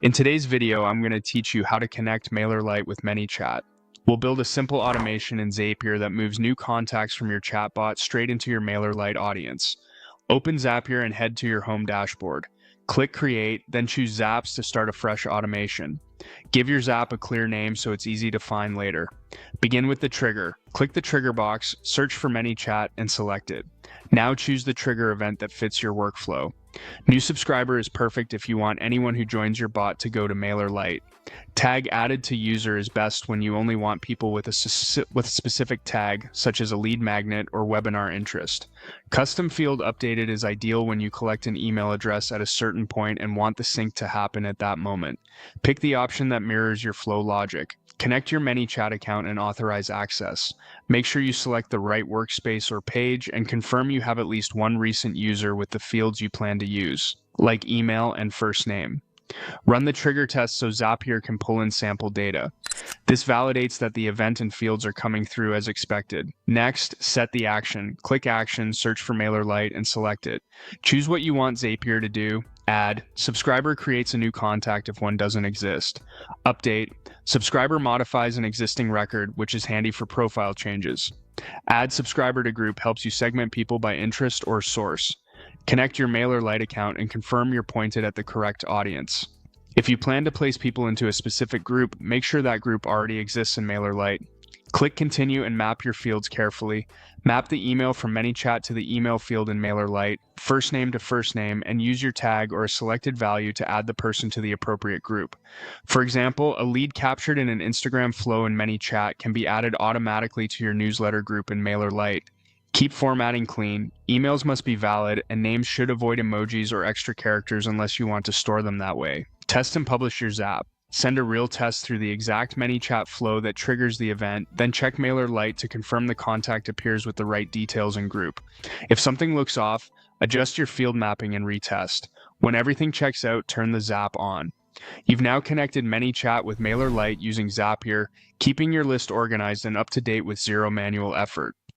In today's video, I'm going to teach you how to connect Mailerlite with Manychat. We'll build a simple automation in Zapier that moves new contacts from your chatbot straight into your Mailerlite audience. Open Zapier and head to your home dashboard. Click Create, then choose Zaps to start a fresh automation. Give your Zap a clear name so it's easy to find later. Begin with the trigger. Click the trigger box, search for Manychat, and select it. Now choose the trigger event that fits your workflow. New subscriber is perfect if you want anyone who joins your bot to go to Mailerlite. Tag added to user is best when you only want people with a specific tag, such as a lead magnet or webinar interest. Custom field updated is ideal when you collect an email address at a certain point and want the sync to happen at that moment. Pick the option that mirrors your flow logic. Connect your Manychat account and authorize access. Make sure you select the right workspace or page and confirm you have at least one recent user with the fields you plan to use, like email and first name. Run the trigger test so Zapier can pull in sample data. This validates that the event and fields are coming through as expected. Next, set the action. Click Action, search for Mailerlite, and select it. Choose what you want Zapier to do. Add. Subscriber creates a new contact if one doesn't exist. Update. Subscriber modifies an existing record, which is handy for profile changes. Add subscriber to group helps you segment people by interest or source. Connect your Mailerlite account and confirm you're pointed at the correct audience. If you plan to place people into a specific group, make sure that group already exists in Mailerlite. Click Continue and map your fields carefully. Map the email from Manychat to the email field in Mailerlite, first name to first name, and use your tag or a selected value to add the person to the appropriate group. For example, a lead captured in an Instagram flow in Manychat can be added automatically to your newsletter group in Mailerlite. Keep formatting clean. Emails must be valid, and names should avoid emojis or extra characters unless you want to store them that way. Test and publish your Zap. Send a real test through the exact Manychat flow that triggers the event, then check Mailerlite to confirm the contact appears with the right details and group. If something looks off, adjust your field mapping and retest. When everything checks out, turn the Zap on. You've now connected Manychat with Mailerlite using Zapier, keeping your list organized and up to date with zero manual effort.